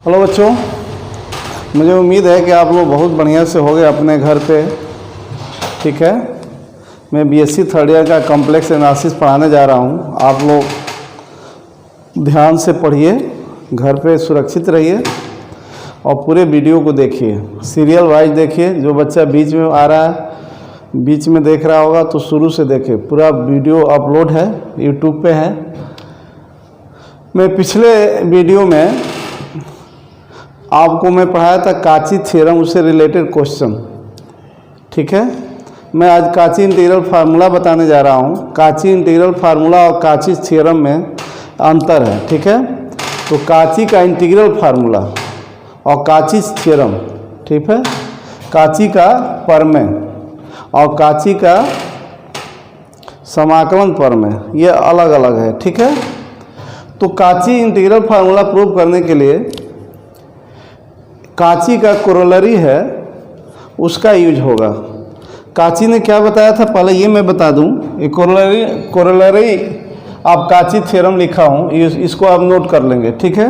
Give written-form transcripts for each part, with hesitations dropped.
Hello बच्चों, मुझे उम्मीद है कि आप लोग बहुत बढ़िया से होंगे अपने घर पे। ठीक है, मैं बीएससी थर्ड ईयर का कॉम्प्लेक्स एनालिसिस पढ़ाने जा रहा हूँ। आप लोग ध्यान से पढ़िए, घर पे सुरक्षित रहिए और पूरे वीडियो को देखिए, सीरियल वाइज देखिए। जो बच्चा बीच में आ रहा है, बीच में देख रहा होगा तो शुरू से देखे। पूरा वीडियो अपलोड है, यूट्यूब पे है। मैं पिछले वीडियो में आपको मैं पढ़ाया था काची थ्योरम, उससे रिलेटेड क्वेश्चन। ठीक है, मैं आज काची इंटीग्रल फार्मूला बताने जा रहा हूँ। काची इंटीग्रल फार्मूला और काची थ्योरम में अंतर है। ठीक है, तो काची का इंटीग्रल फार्मूला और काची थ्योरम, ठीक है, काची का प्रमेय और काची का समाकलन प्रमेय, ये अलग अलग है। ठीक है, तो काची इंटीग्रल फार्मूला प्रूव करने के लिए काची का कोरोलरी है, उसका यूज होगा। काची ने क्या बताया था, पहले ये मैं बता दूं। ये कोरोलरी आप काची थ्योरम लिखा हूँ, इसको आप नोट कर लेंगे। ठीक है,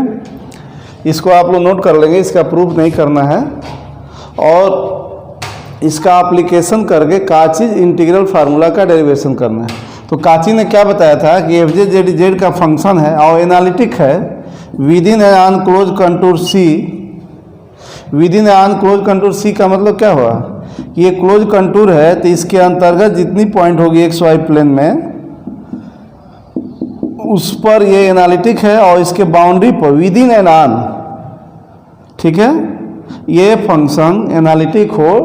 इसको आप लोग नोट कर लेंगे, इसका प्रूफ नहीं करना है। और इसका एप्लीकेशन करके काची इंटीग्रल फार्मूला का डेरिवेशन करना है। तो काची ने क्या बताया था कि एफ जेड का फंक्शन है और एनालिटिक है within an unclose contour C. Within an close contour C का मतलब क्या हुआ कि ये क्लोज कंटूर है, तो इसके अंतर्गत जितनी पॉइंट होगी एक्स वाई प्लेन में, उस पर ये एनालिटिक है और इसके बाउंड्री पर विद इन एन आन, ठीक है, ये फंक्शन एनालिटिक हो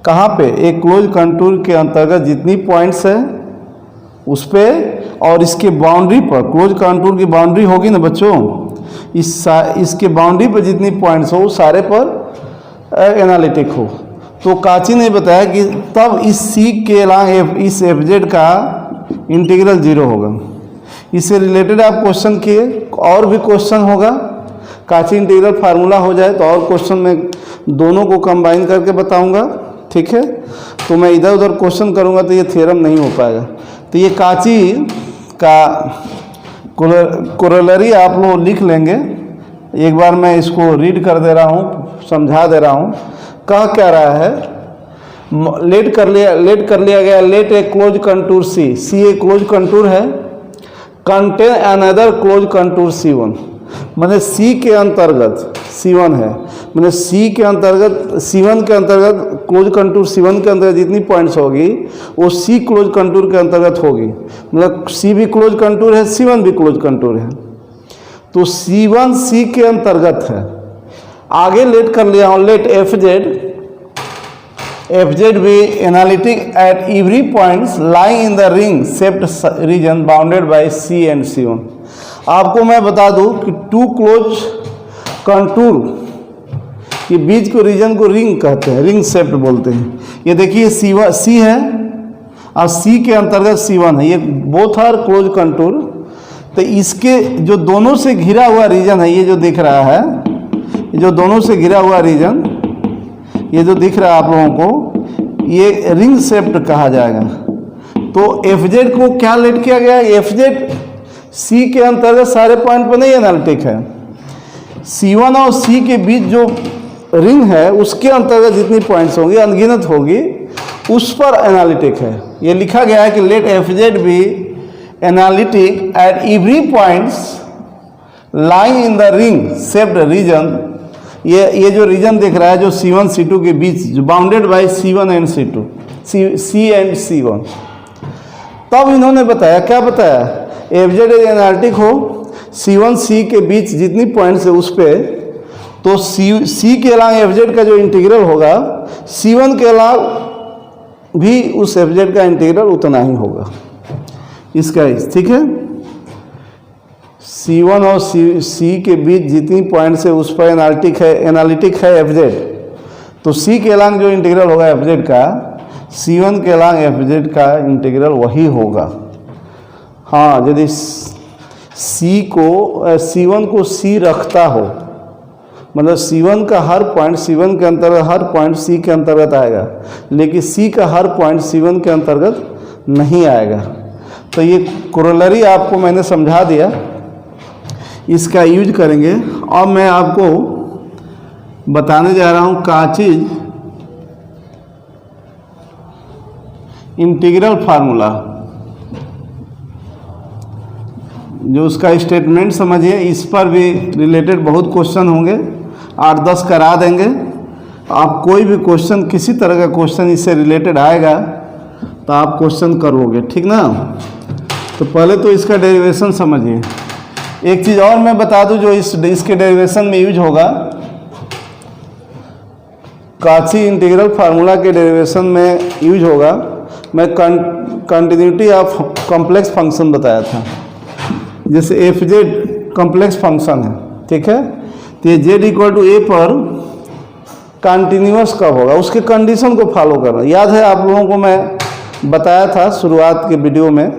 कहाँ पे, एक क्लोज कंटूर के अंतर्गत जितनी पॉइंट्स है उस पे और इसके बाउंड्री पर, क्लोज कंटूर की बाउंड्री होगी ना बच्चों, इसके बाउंड्री पर जितनी पॉइंट्स हो सारे पर एनालिटिक हो। तो काची ने बताया कि तब इस सी के अलांग इस एफ जेड का इंटीग्रल 0 होगा। इससे रिलेटेड आप क्वेश्चन किए, और भी क्वेश्चन होगा। काची इंटीग्रल फार्मूला हो जाए तो और क्वेश्चन में दोनों को कंबाइन करके बताऊंगा। ठीक है, तो मैं इधर उधर क्वेश्चन करूंगा तो ये थ्योरम नहीं हो पाएगा। तो ये काची का कोरोलरी आप लोग लिख लेंगे। एक बार मैं इसको रीड कर दे रहा हूँ, समझा दे रहा हूँ। कह क्या रहा है, लेट कर लिया गया, लेट ए क्लोज कंटूर सी ए क्लोज कंटूर है, contain another close contour C1, मैंने सी के अंतर्गत C1 है, मैंने सी के अंतर्गत C1 के अंतर्गत क्लोज कंटूर C1 के अंतर्गत जितनी पॉइंट्स होगी वो सी क्लोज कंटूर के अंतर्गत होगी। मतलब सी भी क्लोज कंटूर है, C1 भी क्लोज कंटूर है, तो C1 सी के अंतर्गत है। आगे लेट कर लिया हूँ, let F Z be analytic at every points lying in the ring shaped region bounded by C and C1। आपको मैं बता दूं कि टू क्लोज कंटूर के बीच को रीजन को रिंग कहते हैं, रिंग शेप्ड बोलते हैं। ये देखिए सी है और सी के अंतर्गत C1 है, ये बोथ आर क्लोज कंटूर। तो इसके जो दोनों से घिरा हुआ रीजन है, ये जो दिख रहा है, जो दोनों से घिरा हुआ रीजन, ये जो दिख रहा है आप लोगों को, ये रिंग शेप्ड कहा जाएगा। तो एफ जेड को क्या लेट किया गया, एफ जेड सी के अंतर्गत सारे पॉइंट पर नहीं एनालिटिक है, C1 और सी के बीच जो रिंग है उसके अंतर्गत जितनी पॉइंट्स होंगी, अनगिनत होगी, उस पर एनालिटिक है। ये लिखा गया है कि let F Z be analytic at every points lying in the ring shaped region. ये जो रीजन दिख रहा है जो C1 C2 के बीच, जो bounded by C1 and C2, C and C1। तब इन्होंने बताया, क्या बताया, एफ जेड एनालिटिक हो C1 C के बीच जितनी पॉइंट्स है उस पे, तो सी के अलावा एफ जेड का जो इंटीग्रल होगा C1 के अलावा भी उस एफ जेड का इंटीग्रल उतना ही होगा इसका। ठीक है, C1 और सी के बीच जितनी पॉइंट्स है उस पर एनालिटिक है एफ जेड, तो सी के अलावा जो इंटीग्रल होगा एफ जेड का, C1 के अलावा एफ जेड का इंटीग्रल वही होगा। हाँ, यदि C1 को C रखता हो, मतलब C1 का हर पॉइंट C1 के अंतर्गत हर पॉइंट C के अंतर्गत आएगा, लेकिन C का हर पॉइंट C1 के अंतर्गत नहीं आएगा। तो ये कोरोलरी आपको मैंने समझा दिया। इसका यूज करेंगे। और मैं आपको बताने जा रहा हूँ काचीज इंटीग्रल फार्मूला, जो उसका स्टेटमेंट समझिए। इस पर भी रिलेटेड बहुत क्वेश्चन होंगे, 8-10 करा देंगे। आप कोई भी क्वेश्चन, किसी तरह का क्वेश्चन इससे रिलेटेड आएगा तो आप क्वेश्चन करोगे, ठीक ना। तो पहले तो इसका डेरिवेशन समझिए। एक चीज़ और मैं बता दूं जो इसके डेरिवेशन में यूज होगा, काची इंटीग्रल फार्मूला के डेरिवेशन में यूज होगा। मैं कंटिन्यूटी ऑफ कॉम्प्लेक्स फंक्शन बताया था, जैसे एफ जेड कॉम्प्लेक्स फंक्शन है, ठीक है। तो ये जेड इक्वल टू ए पर कंटिन्यूअस कब होगा, उसके कंडीशन को फॉलो करना। याद है आप लोगों को मैं बताया था शुरुआत के वीडियो में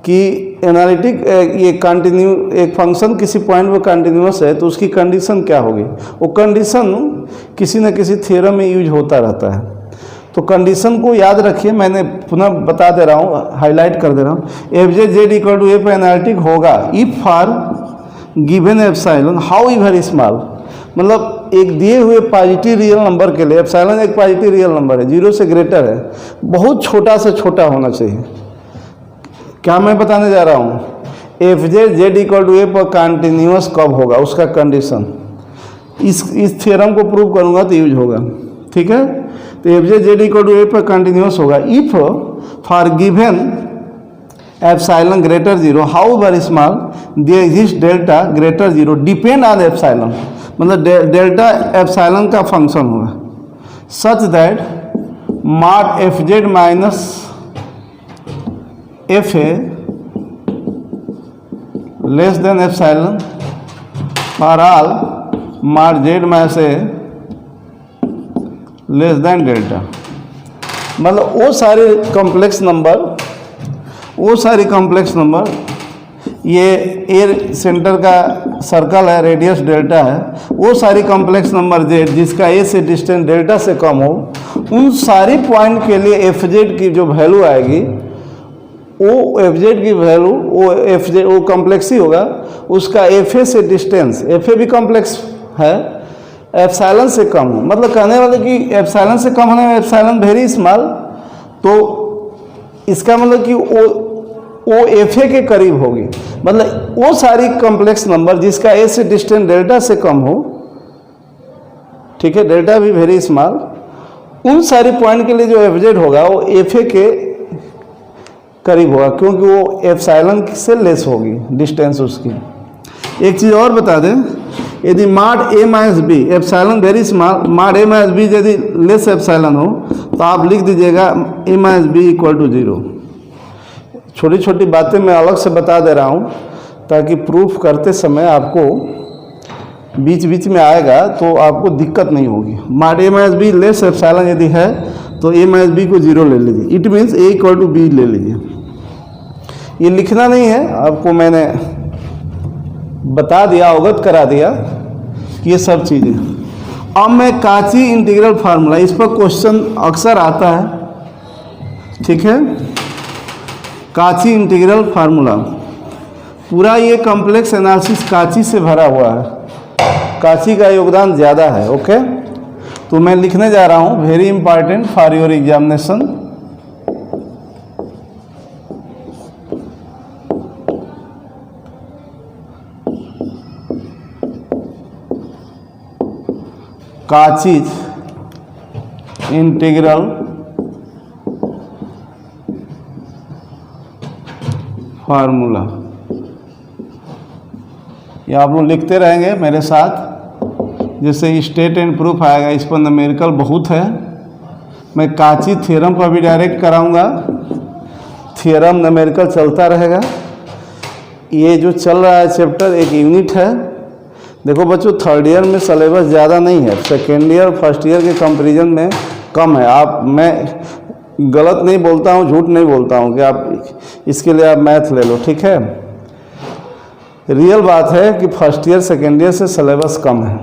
कि एनालिटिक ये कंटिन्यू एक फंक्शन किसी पॉइंट पर कंटिन्यूअस है तो उसकी कंडीशन क्या होगी। वो कंडीशन किसी न किसी थ्योरम में यूज होता रहता है। तो कंडीशन को याद रखिए, मैंने पुनः बता दे रहा हूँ, हाईलाइट कर दे रहा हूँ। F J Z equal to A पर एनालिटिक होगा if for given epsilon however small, मतलब एक दिए हुए पॉजिटिव रियल नंबर के लिए एप्सिलॉन एक पॉजिटिव रियल नंबर है, 0 से ग्रेटर है, बहुत छोटा से छोटा होना चाहिए। क्या मैं बताने जा रहा हूँ, F J Z equal to A पर कंटिन्यूअस कब होगा, उसका कंडीशन। इस थ्योरम को प्रूव करूँगा तो यूज होगा, ठीक है। तो F J Z equal to A पर कंटिन्यूअस होगा if for given epsilon greater 0 however small there exist delta greater 0 depend on epsilon, मतलब डेल्टा एप्सिलॉन का फंक्शन होगा such that mod F Z minus F A less than epsilon for all mod Z minus A less than delta. मतलब वो सारे complex number ये A centre का circle है, radius delta है, वो सारी कॉम्प्लेक्स नंबर जेड जिसका ए से डिस्टेंस डेल्टा से कम हो, उन सारी पॉइंट के लिए एफ जेड की जो वैल्यू आएगी वो एफ जेड की वैल्यू वो कॉम्प्लेक्स ही होगा। उसका एफ ए से डिस्टेंस, एफ ए भी कॉम्प्लेक्स है, एप्सिलॉन से कम हो, मतलब कहने वाले कि एप्सिलॉन से कम होने में एप्सिलॉन वेरी स्मॉल, तो इसका मतलब कि वो एफ ए के करीब होगी। मतलब वो सारी कॉम्प्लेक्स नंबर जिसका ए से डिस्टेंस डेल्टा से कम हो, ठीक है, डेल्टा भी वेरी स्मॉल, उन सारी पॉइंट के लिए जो एफ जेड होगा वो एफ ए के करीब होगा, क्योंकि वो एप्सिलॉन से लेस होगी डिस्टेंस उसकी। एक चीज़ और बता दें, यदि mod A minus B epsilon very small, mod A minus B यदि लेस एप्सिलॉन हो तो आप लिख दीजिएगा A minus B equal to 0। छोटी छोटी बातें मैं अलग से बता दे रहा हूँ ताकि प्रूफ करते समय आपको बीच बीच में आएगा तो आपको दिक्कत नहीं होगी। Mod A minus be less epsilon यदि है तो ए माइनस बी को 0 ले लीजिए, it means A equal to B ले लीजिए। ये लिखना नहीं है, आपको मैंने बता दिया, अवगत करा दिया ये सब चीज़ें। अब मैं काची इंटीग्रल फार्मूला, इस पर क्वेश्चन अक्सर आता है, ठीक है। काची इंटीग्रल फार्मूला पूरा ये कॉम्प्लेक्स एनालिसिस काची से भरा हुआ है, काची का योगदान ज़्यादा है, ओके। तो मैं लिखने जा रहा हूँ, very important for your examination. Cauchy's integral formula, ये आप लोग लिखते रहेंगे मेरे साथ, जैसे स्टेट एंड प्रूफ आएगा, इस पर न्यूमेरिकल बहुत है। मैं काची थ्योरम पर भी डायरेक्ट कराऊंगा, थ्योरम न्यूमेरिकल चलता रहेगा। ये जो चल रहा है चैप्टर एक यूनिट है। देखो बच्चों, थर्ड ईयर में सिलेबस ज़्यादा नहीं है, सेकेंड ईयर फर्स्ट ईयर के कंपैरिजन में कम है। मैं गलत नहीं बोलता हूँ, झूठ नहीं बोलता हूँ कि आप इसके लिए आप मैथ ले लो, ठीक है। रियल बात है कि फर्स्ट ईयर सेकेंड ईयर से सिलेबस कम है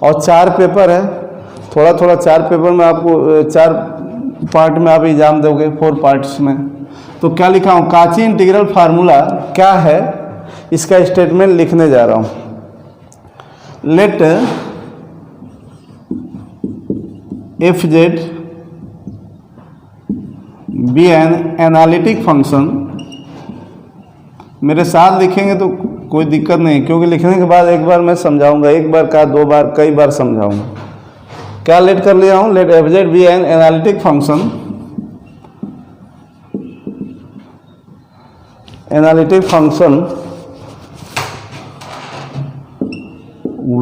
और 4 पेपर है, थोड़ा थोड़ा 4 पेपर में आपको 4 पार्ट में आप एग्जाम दोगे, 4 पार्ट्स में। तो क्या लिखा हूँ, काची इंटीग्रल फार्मूला क्या है इसका स्टेटमेंट लिखने जा रहा हूँ। Let F Z be an analytic function. मेरे साथ लिखेंगे तो कोई दिक्कत नहीं, क्योंकि लिखने के बाद एक बार मैं समझाऊंगा, एक बार का दो बार कई बार समझाऊंगा। क्या लेट कर लिया हूं? Let F Z be an analytic function, analytic function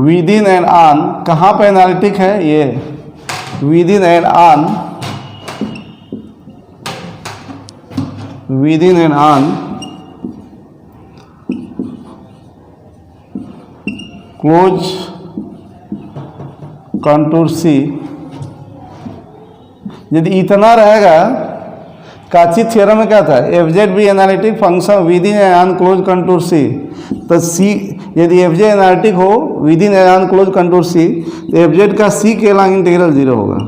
within and on. कहाँ पे एनालिटिक है? ये within and on, within and on close contour C. यदि इतना रहेगा, काची थ्योरम में क्या था? F Z be analytic function within and on close contour C. तो सी, यदि एफ जेड एनालिटिक हो within and on close contour C, तो एफ जेड का सी के लॉन्ग इंटीग्रल 0 होगा।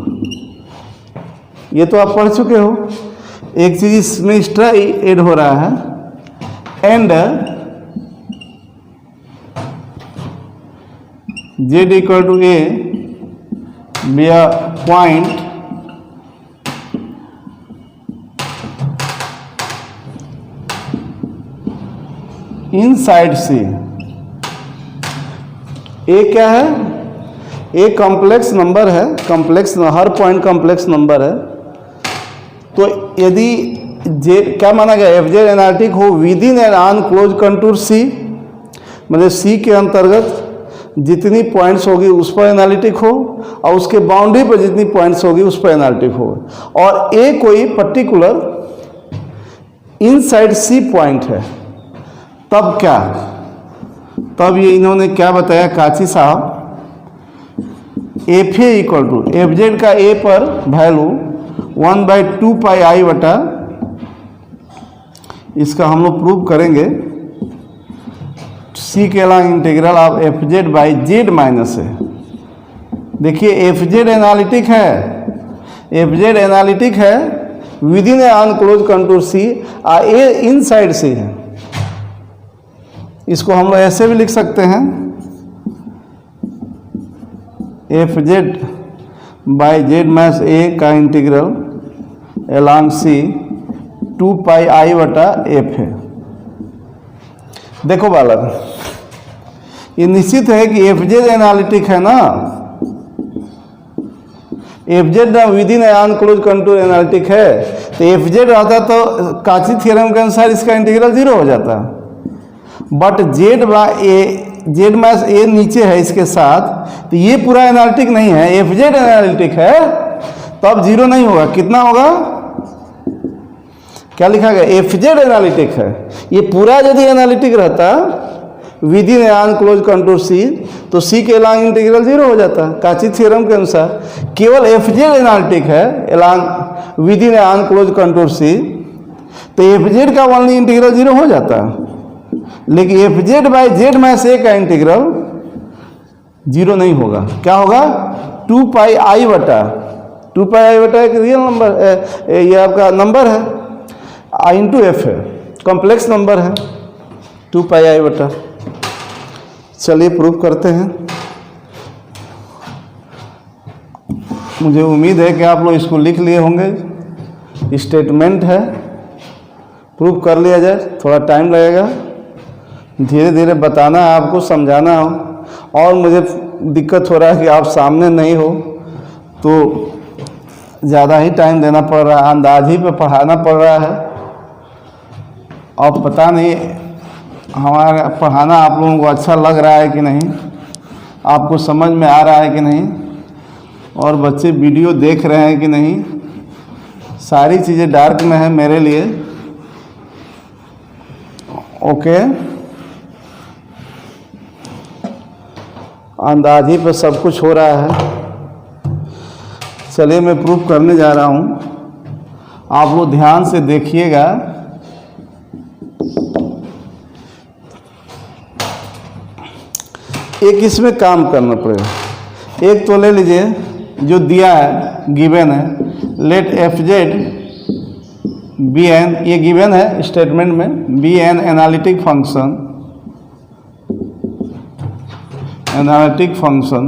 ये तो आप पढ़ चुके हो। एक चीज इसमें एक्स्ट्रा ऐड हो रहा है, and z equal to A be a point inside C. A क्या है? ए कॉम्प्लेक्स नंबर है, कॉम्प्लेक्स, हर पॉइंट कॉम्प्लेक्स नंबर है। तो यदि जे क्या माना गया? एफ जेड एनालिटिक हो within and on close contour C, मतलब सी के अंतर्गत जितनी पॉइंट्स होगी उस पर एनालिटिक हो, और उसके बाउंड्री पर जितनी पॉइंट्स होगी उस पर एनालिटिक हो, और ए कोई पर्टिकुलर इनसाइड सी पॉइंट है, तब क्या? तब ये इन्होंने क्या बताया काची साहब? F A equal to F Z का ए पर वैल्यू 1/2 पाई आई बटा, इसका हम लोग प्रूव करेंगे, सी के long integral of F Z by Z minus है। देखिए एफ जेड एनालिटिक है, एफ जेड एनालिटिक है within on close contour C, A inside C है। इसको हम लोग ऐसे भी लिख सकते हैं, F Z by Z minus A का integral along C 2 pi I बटा एफ है। देखो बालक, ये निश्चित है कि एफ जेड एनालिटिक है ना, F Z with in on close contour analytic है, तो एफ जेड रहता तो काची थ्योरम के अनुसार इसका इंटीग्रल 0 हो जाता। But Z by A, Z minus A नीचे है इसके साथ, तो ये पूरा एनालिटिक नहीं है, एफ जेड एनालिटिक है, तो अब 0 नहीं होगा। कितना होगा? क्या लिखा गया? एफ जेड एनालिटिक है। ये पूरा यदि एनालिटिक रहता within on close contour C, तो सी के लॉन्ग इंटीग्रल 0 हो जाता काची थ्योरम के अनुसार। केवल एफ जेड एनालिटिक है along within on close contour C, तो एफ जेड का ओनली इंटीग्रल 0 हो जाता। लेकिन F Z by Z minus A का इंटीग्रल 0 नहीं होगा। क्या होगा? 2 पाई आई बटा, 2 पाई आई बटा एक रियल नंबर, ये आपका नंबर है, आई इंटू एफ है, कॉम्प्लेक्स नंबर है, 2 पाई आई बटा। चलिए प्रूव करते हैं। मुझे उम्मीद है कि आप लोग इसको लिख लिए होंगे, स्टेटमेंट है, प्रूव कर लिया जाए। थोड़ा टाइम लगेगा, धीरे धीरे बताना है आपको, समझाना हो, और मुझे दिक्कत हो रहा है कि आप सामने नहीं हो तो ज़्यादा ही टाइम देना पड़ रहा है, अंदाज ही पे पढ़ाना पड़ रहा है। अब पता नहीं हमारा पढ़ाना आप लोगों को अच्छा लग रहा है कि नहीं, आपको समझ में आ रहा है कि नहीं, और बच्चे वीडियो देख रहे हैं कि नहीं। सारी चीज़ें डार्क में है मेरे लिए। ओके, अंदाज ही पे सब कुछ हो रहा है। चलिए मैं प्रूफ करने जा रहा हूँ, आप लोग ध्यान से देखिएगा। एक इसमें काम करना पड़ेगा। एक तो ले लीजिए जो दिया है, गिवन है, let F Z be an, ये गिवन है स्टेटमेंट में, be an analytic function analytic function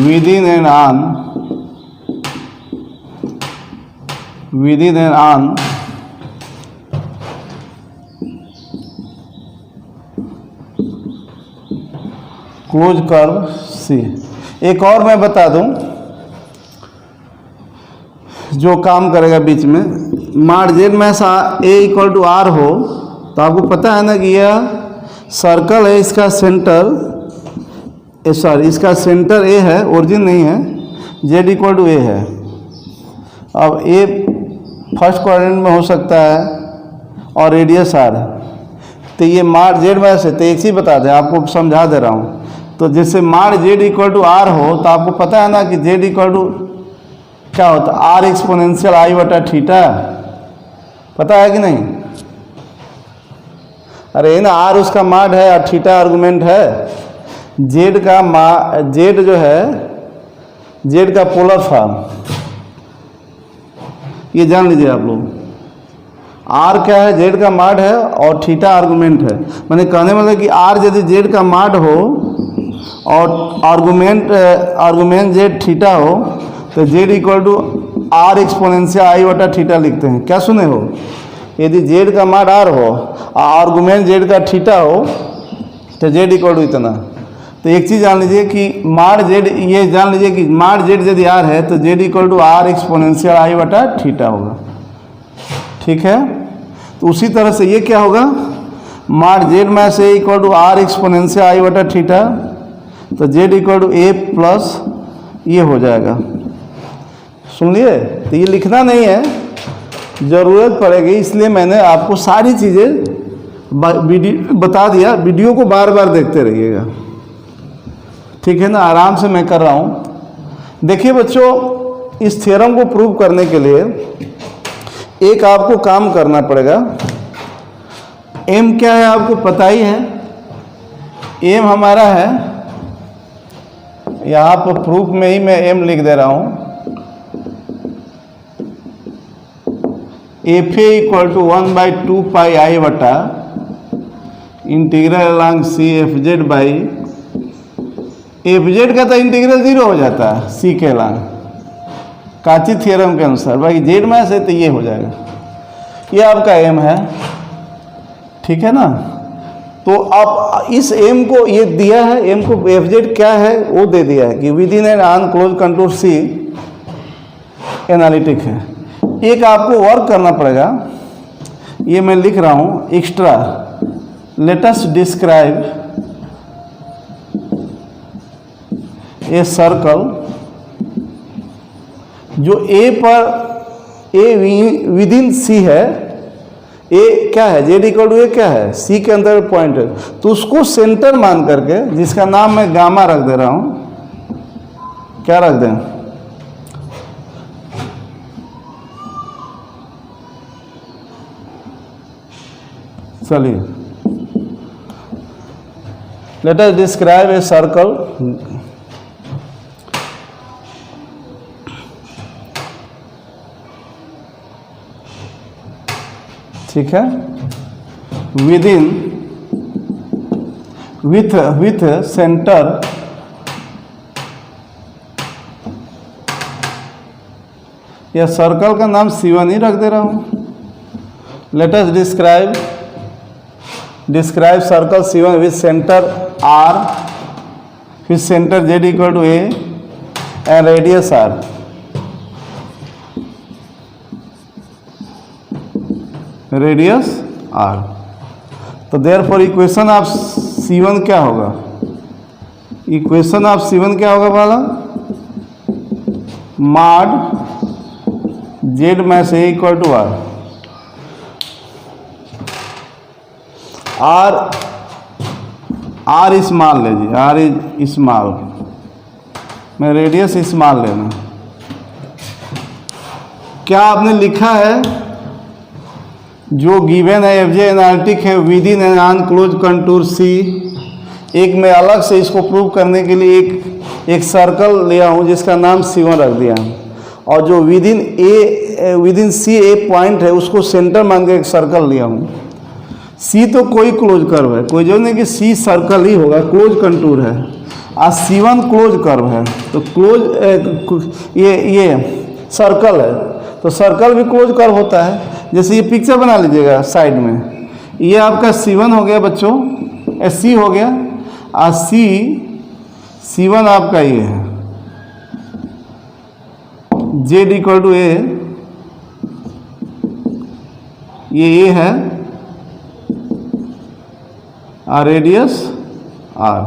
within an close curve C. एक और मैं बता दूं जो काम करेगा बीच में, माड जेड में ऐसा ए इक्वल टू आर हो तो आपको पता है ना कि यह सर्कल है, इसका सेंटर सॉरी इसका सेंटर ए है, ओरिजिन नहीं है, जेड इक्वल टू ए है। अब ए फर्स्ट क्वाड्रेंट में हो सकता है और रेडियस आर है, तो ये माड जेड में से, तो एक चीज़ बता दें, आपको समझा दे रहा हूँ। तो जैसे माड जेड इक्वल टू आर हो तो आपको पता है ना कि जेड इक्वल टू क्या होता है, आर एक्सपोनेंशियल आई बटा थीटा, पता है कि नहीं? अरे ना, आर उसका माड है और थीटा आर्गुमेंट है। जेड का जेड जो है, जेड का पोलर फॉर्म, ये जान लीजिए आप लोग। आर क्या है, जेड का माड है और थीटा आर्गुमेंट है। मैंने कहने मतलब कि आर यदि जेड का माड हो और आर्गुमेंट जेड थीटा हो तो Z equal to R exponential आई बटा थीटा लिखते हैं। क्या सुने हो? यदि जेड का माड आर हो और आर्गुमेंट जेड का थीटा हो तो जेड इक्वल टू इतना। तो एक चीज़ जान लीजिए कि माड जेड, ये जान लीजिए कि माड जेड यदि आर है तो Z equal to R exponential आई बटा थीटा होगा। ठीक है, तो उसी तरह से ये क्या होगा, माड जेड में से इक्वल टू आर एक्सपोनेंशियल आई बटा थीटा, तो Z equal to A plus ये हो जाएगा। सुन लिए? तो ये लिखना नहीं है, ज़रूरत पड़ेगी, इसलिए मैंने आपको सारी चीज़ें बता दिया। वीडियो को बार बार देखते रहिएगा, ठीक है ना? आराम से मैं कर रहा हूँ। देखिए बच्चों, इस थ्योरम को प्रूव करने के लिए एक आपको काम करना पड़ेगा। एम क्या है आपको पता ही है। एम हमारा है, यहाँ पर प्रूफ में ही मैं एम लिख दे रहा हूँ, F A equal to 1/2 pi I बटा integral along C F Z by F Z का तो इंटीग्रल 0 हो जाता है सी के अलॉन्ग, काची थ्योरम के अनुसार। भाई जेड में से तो ये हो जाएगा, ये आपका एम है, ठीक है ना? तो अब इस एम को ये दिया है, एम को एफ जेड क्या है वो दे दिया है कि within an unclose contour C analytic है। एक आपको वर्क करना पड़ेगा, ये मैं लिख रहा हूँ extra. Late us describe a circle जो ए पर ए विद इन सी है। ए क्या है, जेड इक्वल टू ए क्या है, सी के अंदर पॉइंट है, तो उसको सेंटर मान करके, जिसका नाम मैं गामा रख दे रहा हूं, क्या रख दें, चलिए, let us describe a circle ठीक है, विद इन विथ सेंटर या सर्कल का नाम C1 ही रख दे रहा हूं। Let us describe circle C1 with centre R, with centre Z equal to A and radius R। Radius R। तो देयरफॉर इक्वेशन ऑफ C1 क्या होगा, इक्वेशन ऑफ C1 क्या होगा वाला, माड जेड में से equal to R। R small लीजिए, आर इज स्मॉल, मैं रेडियस स्मॉल लेना। क्या आपने लिखा है, जो गिवन है एफ जे एनालिटिक है within an unclose contour C. एक मैं अलग से इसको प्रूव करने के लिए एक सर्कल लिया हूँ जिसका नाम C1 रख दिया हूँ, और जो with in C A point है उसको सेंटर मान के एक सर्कल लिया हूँ। सी तो कोई क्लोज कर्व है, कोई जो नहीं कि सी सर्कल ही होगा, क्लोज कंटूर है। और C1 क्लोज कर्व है, तो क्लोज ये सर्कल है, तो सर्कल भी क्लोज कर्व होता है। जैसे ये पिक्चर बना लीजिएगा साइड में, ये आपका C1 हो गया बच्चों, C हो गया, और C1 आपका ये है, Z इक्वल टू A, ये है, और रेडियस R।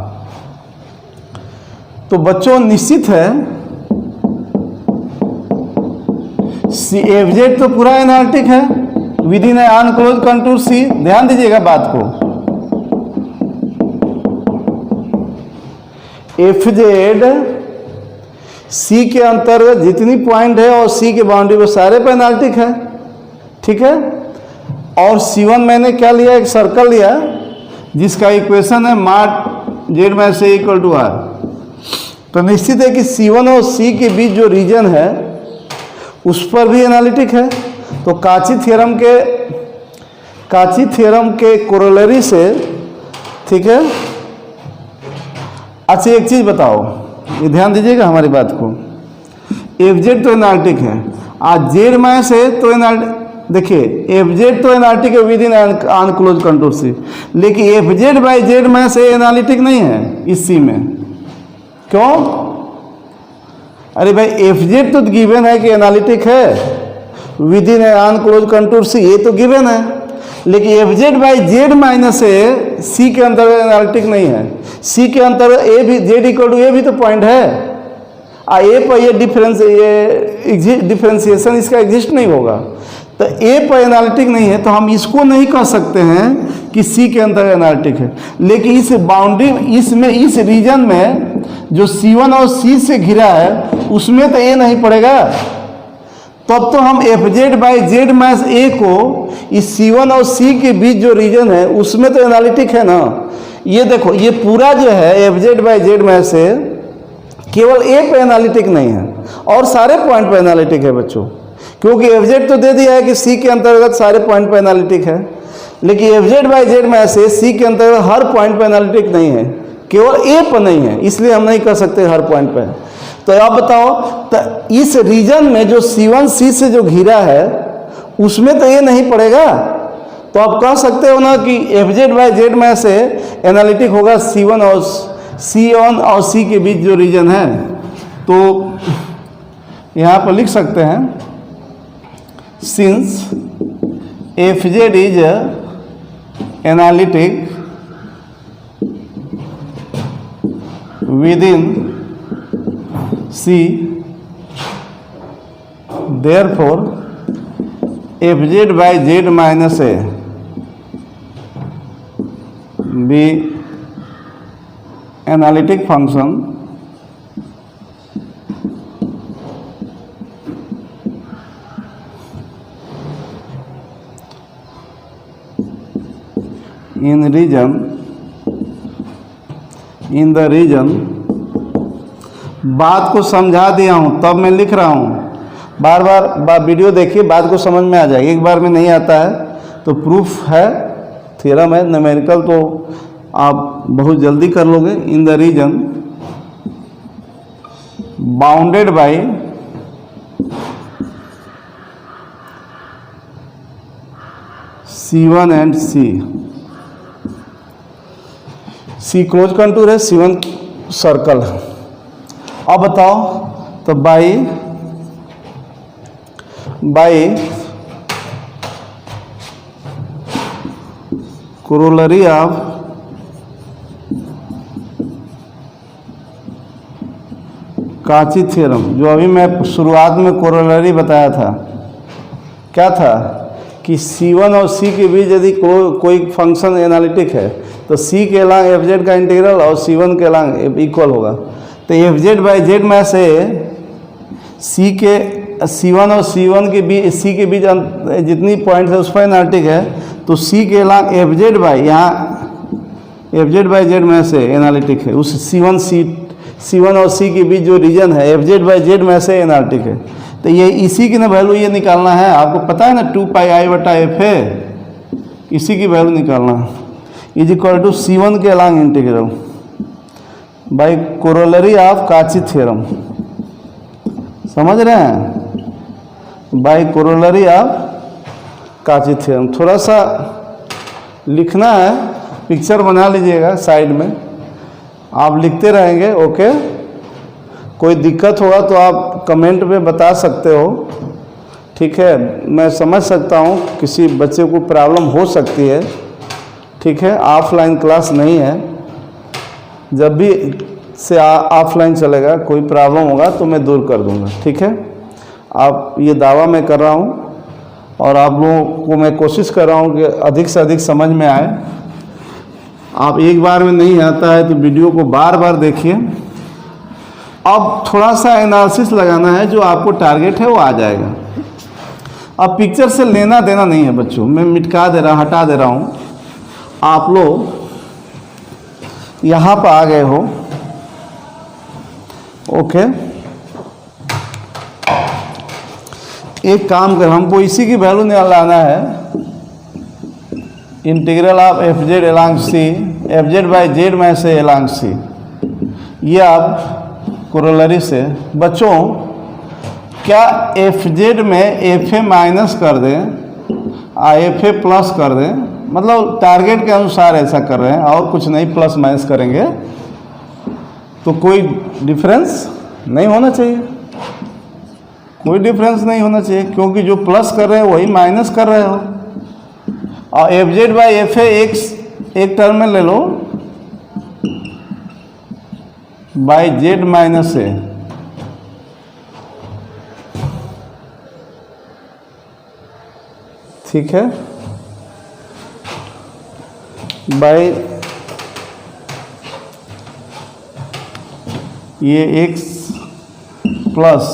तो बच्चों निश्चित है FZ तो पूरा एनालिटिक है with in unclose contour C। ध्यान दीजिएगा बात को, FZ C के अंतर्गत जितनी पॉइंट है और C के बाउंड्री पर सारे पे एनालिटिक है, ठीक है। और C1 मैंने क्या लिया, एक सर्कल लिया जिसका इक्वेशन है मार्ट Z में से इक्वल टू R। तो निश्चित है कि C1 और C के बीच जो रीजन है उस पर भी एनालिटिक है। तो काची थ्योरम के कोरोलरी से, ठीक है। अच्छा एक चीज़ बताओ, ये ध्यान दीजिएगा हमारी बात को, FZ तो एनालिटिक है, आज Z में से तो एनालिटिक, देखिए FZ तो एनालिटिक है with in unclose contour C, लेकिन FZ बाई Z में से एनालिटिक नहीं है इस C में। क्यों? अरे भाई FZ तो गिवन है कि एनालिटिक है with in unclose contour C, ये तो गिवन है, लेकिन FZ by Z minus A C के अंदर एनालिटिक नहीं है। C के अंदर A भी, Z इक्वल टू A भी तो पॉइंट है, आ A पर ये डिफरेंशिएशन इसका एग्जिस्ट नहीं होगा, तो A पर एनालिटिक नहीं है, तो हम इसको नहीं कह सकते हैं कि C के अंदर एनालिटिक है। लेकिन इस बाउंड्री, इसमें, इस रीजन में जो C1 और C से घिरा है उसमें तो A नहीं पड़ेगा, तब तो हम FZ by Z minus A को इस C1 और C के बीच जो रीजन है उसमें तो एनालिटिक है ना। ये देखो, ये पूरा जो है FZ by Z minus A केवल A पे एनालिटिक नहीं है और सारे पॉइंट पे एनालिटिक है बच्चों, क्योंकि FZ तो दे दिया है कि C के अंतर्गत सारे पॉइंट पे एनालिटिक है, लेकिन FZ बाई Z में से C के अंतर्गत हर पॉइंट पे एनालिटिक नहीं है, केवल A पर नहीं है, इसलिए हम नहीं कर सकते हर पॉइंट पे। तो आप बताओ, तो इस रीजन में जो C1 C से जो घिरा है उसमें तो A नहीं पड़ेगा, तो आप कह सकते हो ना कि FZ बाई Z में से एनालिटिक होगा C1 और C के बीच जो रीजन है। तो यहाँ पर लिख सकते हैं, since FZ is analytic within C, therefore FZ by Z minus A be analytic function in the region। बात को समझा दिया हूँ तब मैं लिख रहा हूँ, बार बार वीडियो देखिए, बात को समझ में आ जाएगी। एक बार में नहीं आता है तो प्रूफ है, थ्योरम है, न्यूमेरिकल तो आप बहुत जल्दी कर लोगे। In the reason bounded bye C1 and C close contour है, C1 सर्कल है। अब बताओ, तो by corollary of Cauchy theorem, जो अभी मैं शुरुआत में कोरोलरी बताया था, क्या था कि C1 और C के बीच यदि कोई फंक्शन एनालिटिक है तो C के लांग FZ का इंटीग्रल और C1 के लांग इक्वल होगा। तो FZ बाई Z में से C1 और C1 के बीच, C के बीच जितनी पॉइंट है उस पर एनालिटिक है, तो C के लांग FZ बाई, यहाँ FZ बाई Z में से एनालिटिक है, उस C1 और C के बीच जो रीजन है FZ बाई Z में से एनालिटिक है। तो ये इसी की ना वैल्यू ये निकालना है, आपको पता है ना 2 पाई I बटा F है, इसी की वैल्यू निकालना इज इक्वल टू C1 के along integral by corollary of Cauchy theorem. समझ रहे हैं? By corollary of Cauchy theorem. थोड़ा सा लिखना है, पिक्चर बना लीजिएगा साइड में, आप लिखते रहेंगे। ओके, कोई दिक्कत होगा तो आप कमेंट में बता सकते हो, ठीक है? मैं समझ सकता हूँ किसी बच्चे को प्रॉब्लम हो सकती है, ठीक है? ऑफलाइन क्लास नहीं है, जब भी से ऑफलाइन चलेगा कोई प्रॉब्लम होगा तो मैं दूर कर दूंगा, ठीक है? आप ये दावा मैं कर रहा हूँ और आप लोगों को मैं कोशिश कर रहा हूँ कि अधिक से अधिक समझ में आए। आप एक बार में नहीं आता है तो वीडियो को बार बार देखिए। अब थोड़ा सा एनालिसिस लगाना है, जो आपको टारगेट है वो आ जाएगा। अब पिक्चर से लेना देना नहीं है बच्चों, मैं मिटका दे रहा, हटा दे रहा हूँ। आप लोग यहाँ पर आ गए हो, ओके? एक काम कर, हमको इसी की वैल्यू निकालना है, integral of F Z along C, F Z by Z में से एलॉन्ग सी। ये आप कोरोलरी से बच्चों, क्या एफ जेड में एफ ए माइनस कर दें और एफ ए प्लस कर दें, मतलब टारगेट के अनुसार ऐसा कर रहे हैं और कुछ नहीं, प्लस माइनस करेंगे तो कोई डिफरेंस नहीं होना चाहिए, कोई डिफरेंस नहीं होना चाहिए, क्योंकि जो प्लस कर रहे हैं वही माइनस कर रहे हो। और F Z by F A एक टर्म में ले लो, बाई जेड माइनस ए, ठीक है? बाई ये एक्स प्लस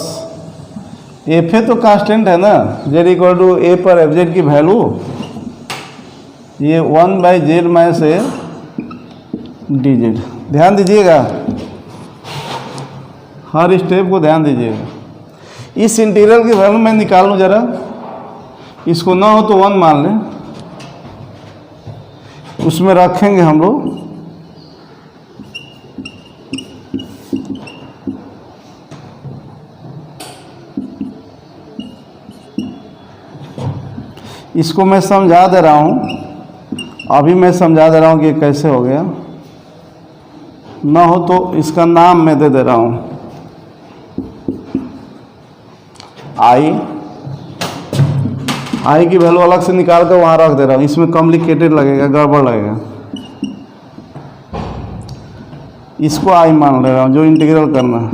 एफ ए तो कांस्टेंट है ना, जेड इक्वल टू ए पर एफ जेड की वैल्यू ये 1 by Z minus A D Z. ध्यान दीजिएगा, हर स्टेप को ध्यान दीजिएगा। इस इंटीग्रल की वैल्यू मैं निकाल लूँ जरा, इसको ना हो तो 1 मान लें, उसमें रखेंगे हम लोग इसको, मैं समझा दे रहा हूँ, अभी मैं समझा दे रहा हूँ कि कैसे हो गया। ना हो तो इसका नाम मैं दे रहा हूँ आई की वैल्यू अलग से निकाल कर वहाँ रख दे रहा हूँ, इसमें कॉम्प्लिकेटेड लगेगा, गड़बड़ लगेगा। इसको आई मान ले रहा हूँ जो इंटीग्रल करना है।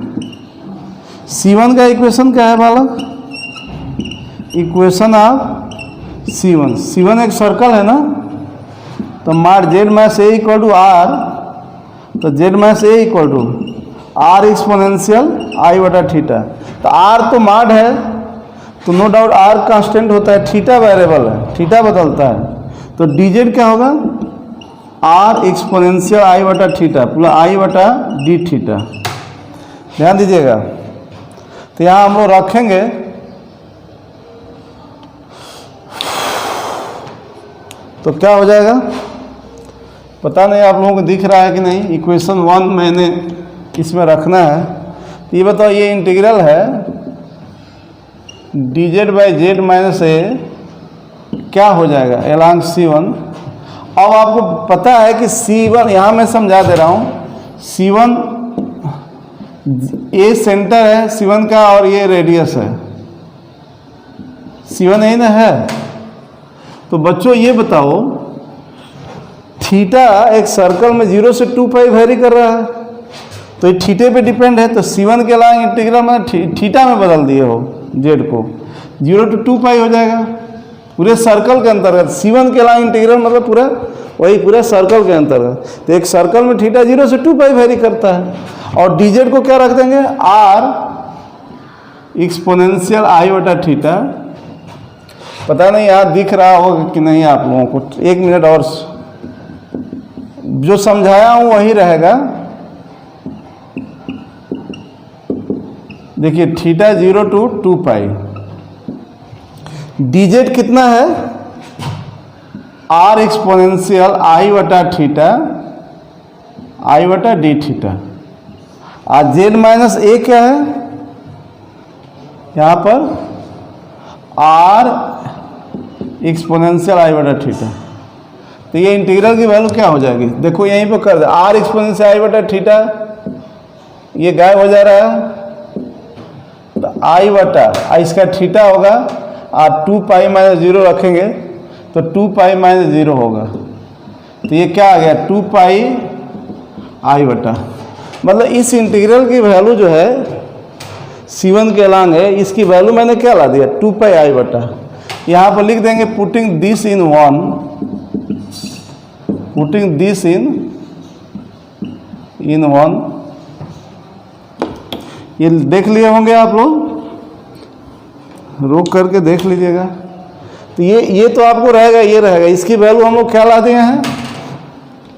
C1 का इक्वेशन क्या है बालक? इक्वेशन ऑफ C1 एक सर्कल है ना, तो mod Z minus A equal to R, तो Z minus A equal to R exponential आई बटा थीटा। तो आर तो माड है, तो नो डाउट आर कांस्टेंट होता है, थीटा वेरिएबल है, थीटा बदलता है, तो डी जेड क्या होगा? आर एक्सपोनेंशियल आई बटा थीटा प्लस आई बटा डी थीटा। ध्यान दीजिएगा, तो यहाँ हम लोग रखेंगे तो क्या हो जाएगा पता नहीं आप लोगों को दिख रहा है कि नहीं। इक्वेशन 1 मैंने इसमें रखना है। तो ये बताओ, ये इंटीग्रल है D Z by Z minus A, क्या हो जाएगा एलॉन्ग C1। अब आपको पता है कि C1 यहाँ मैं समझा दे रहा हूँ, C1 ए सेंटर है C1 का और ये रेडियस है, C1 यही ना है। तो बच्चों ये बताओ, थीटा एक सर्कल में 0 से 2 पाई वेरी कर रहा है, तो ये थीटे पे डिपेंड है, तो C1 के अलॉन्ग इंटीग्रल में थीटा में बदल दिए हो जेड को, 0 to 2 पाई हो जाएगा पूरे सर्कल के अंतर्गत। C1 के अलॉन्ग इंटीग्रल मतलब पूरा वही पूरे सर्कल के अंतर्गत। तो एक सर्कल में थीटा 0 से 2 पाई वेरी करता है। और डी जेड को क्या रख देंगे? आर एक्सपोनेंशियल आई बटा थीटा। पता नहीं यार दिख रहा होगा कि नहीं आप लोगों को, 1 मिनट और, जो समझाया हूँ वही रहेगा। देखिए theta 0 to 2 pi, D Z कितना है? आर एक्सपोनेंशियल आई बटा थीटा आई बटा डी थीटा। आज जेड माइनस ए क्या है यहाँ पर, आर एक्सपोनेंशियल आई बटा थीटा। तो ये इंटीग्रल की वैल्यू क्या हो जाएगी, देखो यहीं पे कर दे, आर एक्सपोनेंशियल आई बटा थीटा, ये गायब हो जा रहा है, तो आई बटा इसका थीटा होगा और 2 पाई माइनस 0 रखेंगे तो 2 पाई माइनस 0 होगा। तो ये क्या आ गया, 2 पाई आई बटा, मतलब इस इंटीग्रल की वैल्यू जो है C1 के अलांग है, इसकी वैल्यू मैंने क्या ला दिया, 2 पाई आई बटा। यहाँ पर लिख देंगे पुटिंग दिस इन वन, ये देख लिए होंगे आप लोग, रोक करके देख लीजिएगा। तो ये तो आपको रहेगा, ये रहेगा, इसकी वैल्यू हम लोग क्या ला दिए हैं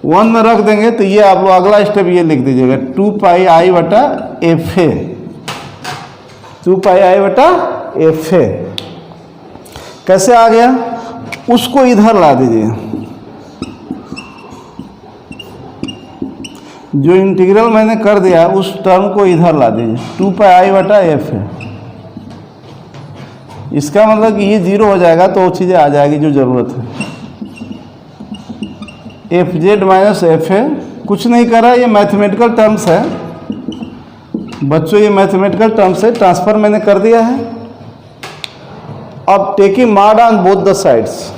1 में रख देंगे। तो ये आप लोग अगला स्टेप ये लिख दीजिएगा 2 पाई आई बटा एफ ए, 2 पाई आई बटा एफ ए। कैसे आ गया, उसको इधर ला दीजिए, जो इंटीग्रल मैंने कर दिया उस टर्म को इधर ला दीजिए, 2 पाई आई बटा एफ है। इसका मतलब कि ये 0 हो जाएगा तो वो चीज़ें आ जाएगी जो ज़रूरत है। एफ जेड माइनस एफ है, कुछ नहीं करा, ये मैथमेटिकल टर्म्स है बच्चों, ये मैथमेटिकल टर्म्स है, ट्रांसफर मैंने कर दिया है। अब taking mod on both the sides,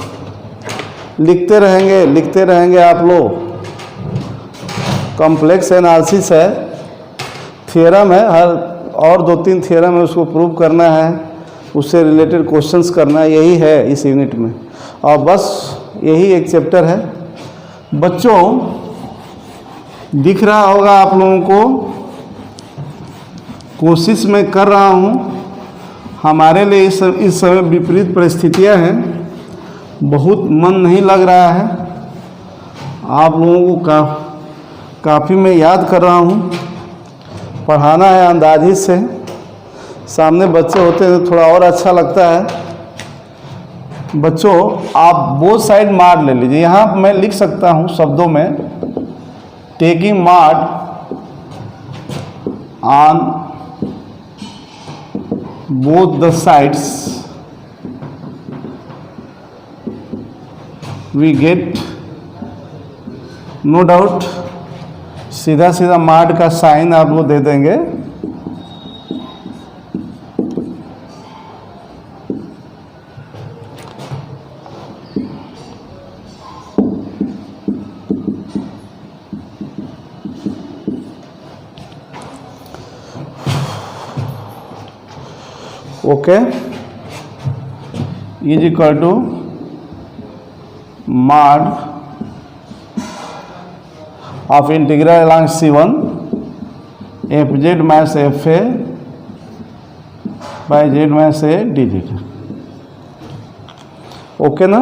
लिखते रहेंगे आप लोग। कॉम्प्लेक्स एनालिसिस है, थियरम है, हर और 2-3 थियरम है, उसको प्रूव करना है, उससे रिलेटेड क्वेश्चंस करना है, यही है इस यूनिट में। और बस यही एक चैप्टर है बच्चों। दिख रहा होगा आप लोगों को, कोशिश मैं कर रहा हूँ, हमारे लिए इस समय विपरीत परिस्थितियाँ हैं, बहुत मन नहीं लग रहा है, आप लोगों को काफ़ी मैं याद कर रहा हूँ, पढ़ाना है अंदाज़ी से, सामने बच्चे होते हैं तो थोड़ा और अच्छा लगता है। बच्चों आप बोथ साइड माड ले लीजिए, यहाँ मैं लिख सकता हूँ शब्दों में, taking mod on both the sides we get, no doubt सीधा सीधा माड का साइन आप लोग दे देंगे। Okay, is equal to mod of integral along C1 F Z minus F A by Z minus A D Z. Okay ना,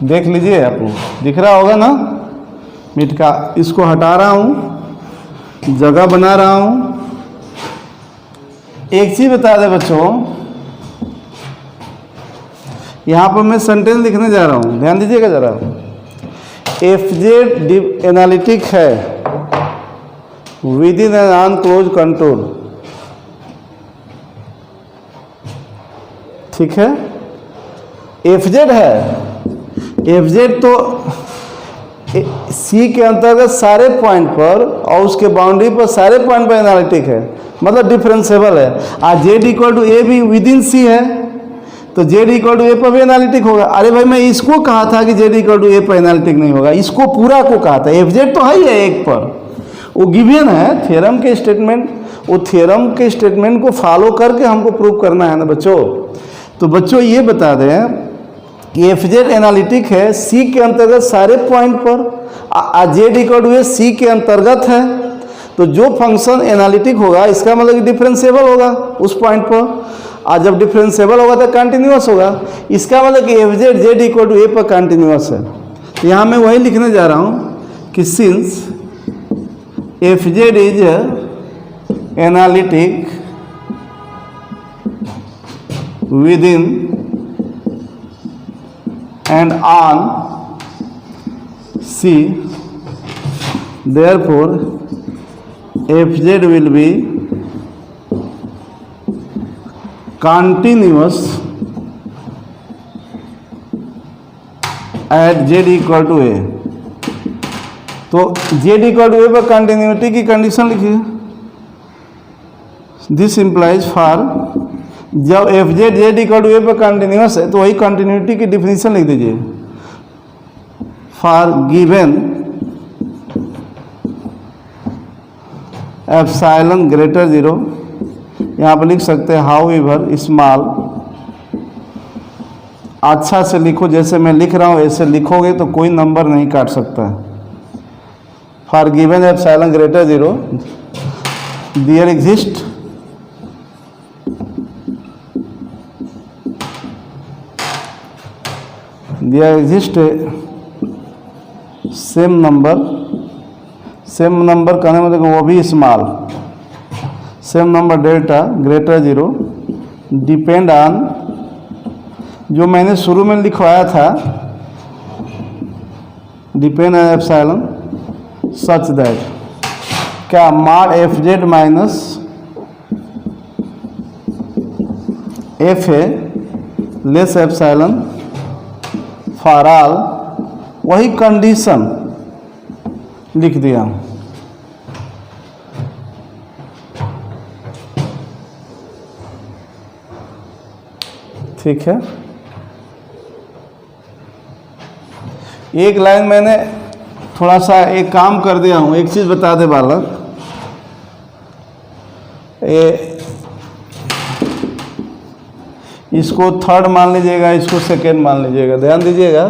देख लीजिए आप लोग, दिख रहा होगा ना मिट का। इसको हटा रहा हूँ, जगह बना रहा हूँ। एक चीज बता दे बच्चों, यहाँ पर मैं सेंटेंस लिखने जा रहा हूँ, ध्यान दीजिएगा जरा। एफ जेड एनालिटिक है within an unclose control, ठीक है। एफ जेड है, एफ जेड तो सी के अंतर्गत सारे पॉइंट पर और उसके बाउंड्री पर सारे पॉइंट पर एनालिटिक है, मतलब डिफरेंसेबल है। आज जेड इक्वल टू ए भी विद इन सी है, तो जेड इक्वल टू ए पर भी एनालिटिक होगा। अरे भाई मैं इसको कहा था कि जेड इक्वल टू ए पर एनालिटिक नहीं होगा, इसको पूरा को कहा था। एफ जेड तो है ही है एक पर, वो गिवन है थ्योरम के स्टेटमेंट, वो थ्योरम के स्टेटमेंट को फॉलो करके हमको प्रूव करना है ना बच्चों। तो बच्चों ये बता दें कि एफ जेड एनालिटिक है सी के अंतर्गत सारे पॉइंट पर, जेड इक्वल टू ए सी के अंतर्गत है, तो जो फंक्शन एनालिटिक होगा इसका मतलब कि डिफरेंशिएबल होगा उस पॉइंट पर, और जब डिफरेंशिएबल होगा तो कंटिन्यूअस होगा। इसका मतलब कि F Z Z equal to A पर कंटिन्यूअस है। तो यहाँ मैं वही लिखने जा रहा हूँ कि since F Z is analytic with in and on C, therefore Fz will be continuous at Z equal to A। तो Z equal to A पर कंटिन्यूटी की कंडीशन लिखिए। दिस इम्प्लाइज फॉर, जब F Z Z equal to A पर continuous है तो वही continuity की डिफिनीशन लिख दीजिए। फॉर गिवन एप्सिलॉन ग्रेटर 0, यहाँ पर लिख सकते हैं हाउ एवर स्मॉल। अच्छा से लिखो, जैसे मैं लिख रहा हूँ ऐसे लिखोगे तो कोई नंबर नहीं काट सकता। For given epsilon greater 0 there exist some number कहने मतलब वो भी small, some number delta greater 0 depend on, जो मैंने शुरू में लिखवाया था, depend on epsilon such that क्या mod F Z minus F A less epsilon for all, वही कंडीशन लिख दिया। ठीक है, एक लाइन मैंने थोड़ा सा एक काम कर दिया हूँ। एक चीज़ बता दे बालक, इसको थर्ड मान लीजिएगा, इसको सेकेंड मान लीजिएगा। ध्यान दीजिएगा,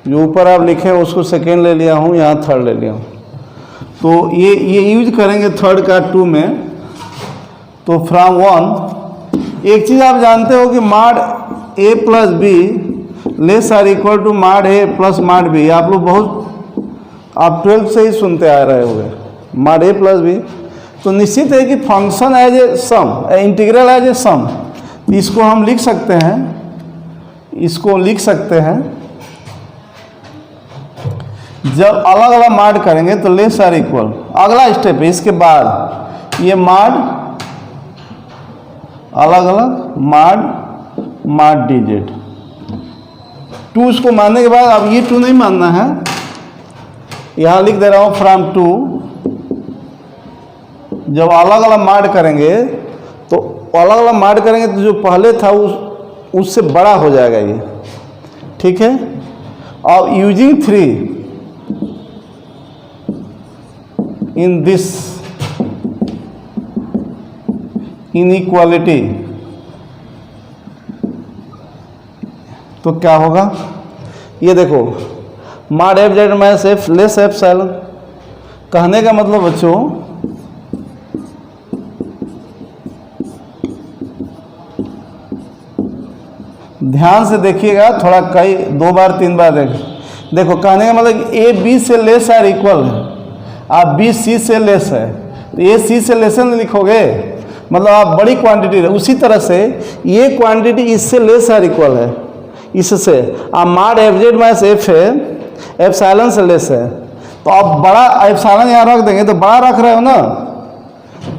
जो ऊपर आप लिखे उसको सेकेंड ले लिया हूँ, यहाँ थर्ड ले लिया हूँ। तो ये यूज करेंगे थर्ड का 2 में। तो फ्रॉम 1, एक चीज़ आप जानते हो कि mod A plus B less or equal to mod A plus mod B. आप लोग आप 12th से ही सुनते आ रहे होंगे, मॉड ए प्लस बी। तो निश्चित है कि function as a sum, integral as a sum, इसको हम लिख सकते हैं, इसको लिख सकते हैं। जब अलग अलग मॉड करेंगे तो लेस आर इक्वल, अगला स्टेप है इसके बाद ये मॉड अलग अलग मॉड डी जेड 2, इसको मानने के बाद अब ये 2 नहीं मानना है, यहां लिख दे रहा हूं फ्रॉम 2। जब अलग अलग मॉड करेंगे तो अलग अलग मॉड करेंगे तो जो पहले था उससे बड़ा हो जाएगा ये। ठीक है, और यूजिंग 3 इन दिस इनइक्वालिटी, तो क्या होगा ये देखो, mod F Z minus F less epsilon. कहने का मतलब बच्चों, ध्यान से देखिएगा, थोड़ा कई 2 बार 3 बार देखो। कहने का मतलब ए बी से लेस आर इक्वल है, आप बी सी से लेस है तो ए सी से लेस नहीं लिखोगे, मतलब आप बड़ी क्वांटिटी है। उसी तरह से ये क्वांटिटी इससे लेस आर इक्वल है, इससे आप mod F Z minus F है एप्सिलॉन से लेस है, तो आप बड़ा एप्सिलॉन यहाँ रख देंगे तो बड़ा रख रहे हो ना,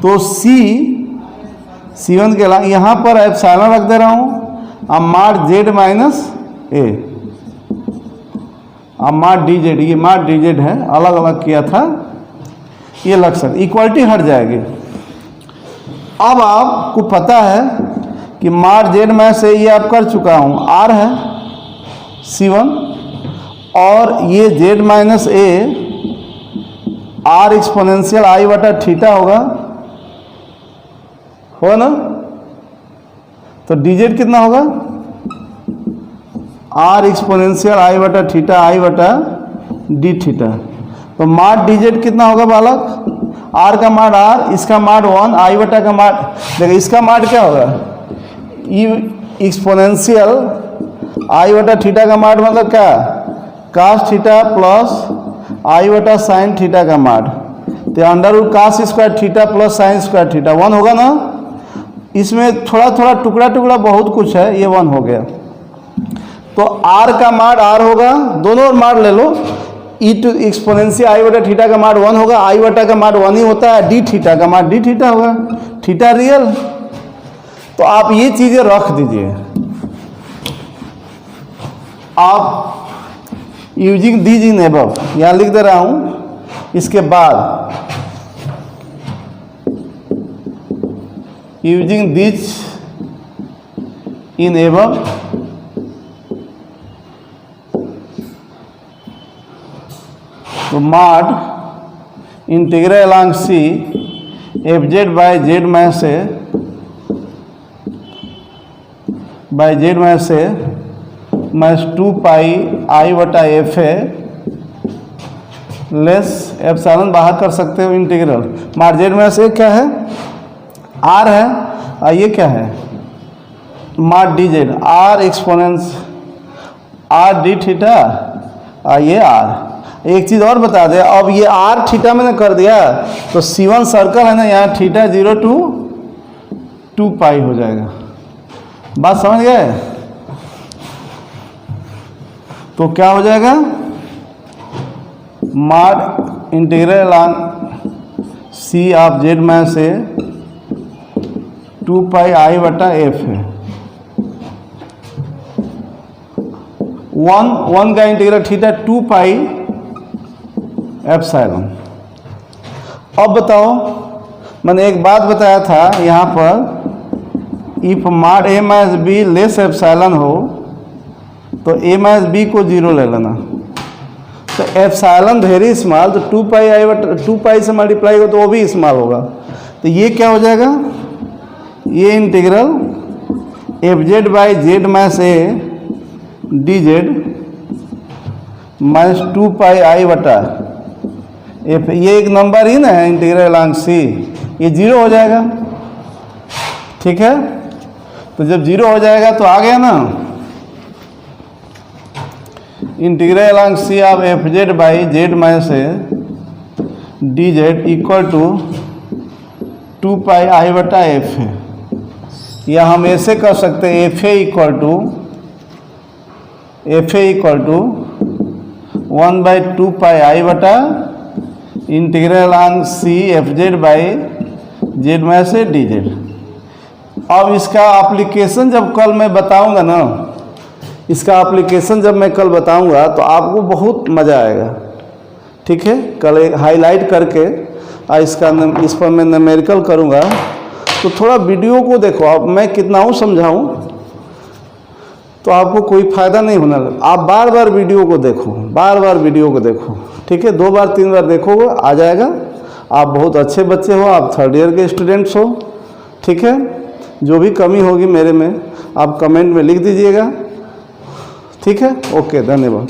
तो C1 के अलावा यहाँ पर एप्सिलॉन रख दे रहा हूँ। अब मॉड जेड माइनस ए, अब मॉड डी जेड, ये मॉड डी जेड है, अलग अलग किया था, ये लग सकता, इक्वालिटी हट जाएगी। अब आपको पता है कि मॉड जेड माइनस ए ये आप कर चुका हूँ, आर है C1, और ये z minus a r exponential आई बटा थीटा होगा ना, तो डी जेड कितना होगा, आर एक्सपोनेंशियल आई बटा थीटा आई बटा डी थीटा। तो मॉड डी जेड कितना होगा बालक, आर का मॉड आर, इसका मॉड 1, आई बटा का मॉड, देखो इसका मॉड क्या होगा, ई एक्सपोनेंशियल आई बटा थीटा का मॉड मतलब क्या, कास थीटा प्लस आई बटा साइन थीटा का मॉड, तो under root cos square theta plus sine square theta 1 होगा ना। इसमें थोड़ा थोड़ा टुकड़ा टुकड़ा बहुत कुछ है, ये 1 हो गया। तो आर का माड आर होगा, दोनों और माड ले लो, ई टू एक्सपोनेंशियल आई बटा थीटा का माड 1 होगा, आई बटा का माड 1 ही होता है, डी थीटा का माड डी थीटा होगा, थीटा रियल। तो आप ये चीजें रख दीजिए। आप यूजिंग दीज इन एबव यहां लिख दे रहा हूं, इसके बाद यूजिंग दीज इन एबव तो mod integral along C F Z by Z में से माइनस 2 पाई आई बटा एफ है लेस एप्सिलॉन बाहर कर सकते हो इंटीग्रल। मॉड जेड में से क्या है, आर है, और ये क्या है mod d z, r exponents r d theta, और ये आर। एक चीज़ और बता दें, अब ये आर थीटा मैंने कर दिया तो C1 सर्कल है ना, यहाँ थीटा 0 to 2 पाई हो जाएगा। बात समझ गए? तो क्या हो जाएगा, mod integral along C of Z में से 2 पाई आई बटा एफ है, 1 का इंटीग्रल थीटा 2 पाई एप्सिलॉन। अब बताओ, मैंने एक बात बताया था यहाँ पर, if mod A minus be less epsilon हो तो ए माइनस बी को 0 ले लेना। तो एप्सिलॉन वेरी स्मॉल, तो 2 पाई आई बटा 2 पाई से मल्टीप्लाई हो तो वो भी स्मॉल होगा। तो ये क्या हो जाएगा, ये integral F Z by Z minus A D Z minus 2 pi I बटा एफ, ये एक नंबर ही ना है इंटीग्रल अलोंग सी, ये 0 हो जाएगा। ठीक है, तो जब 0 हो जाएगा तो आ गया ना, integral along C of F Z by Z minus A D Z equal to 2 pi I बटा एफ है, या हम ऐसे कर सकते हैं F A equal to 1/2 pi I बटा integral along C F Z by Z में से डी जेड। अब इसका एप्लीकेशन जब कल मैं बताऊंगा ना, इसका एप्लीकेशन जब मैं कल बताऊंगा तो आपको बहुत मज़ा आएगा। ठीक है, कल एक हाईलाइट करके इस पर मैं न्यूमेरिकल करूंगा, तो थोड़ा वीडियो को देखो। अब मैं कितना हूँ समझाऊँ तो आपको कोई फ़ायदा नहीं होना, आप बार बार वीडियो को देखो, ठीक है, 2 बार 3 बार देखोगे आ जाएगा। आप बहुत अच्छे बच्चे हो, आप 3rd ईयर के स्टूडेंट्स हो। ठीक है, जो भी कमी होगी मेरे में आप कमेंट में लिख दीजिएगा। ठीक है, ओके, धन्यवाद।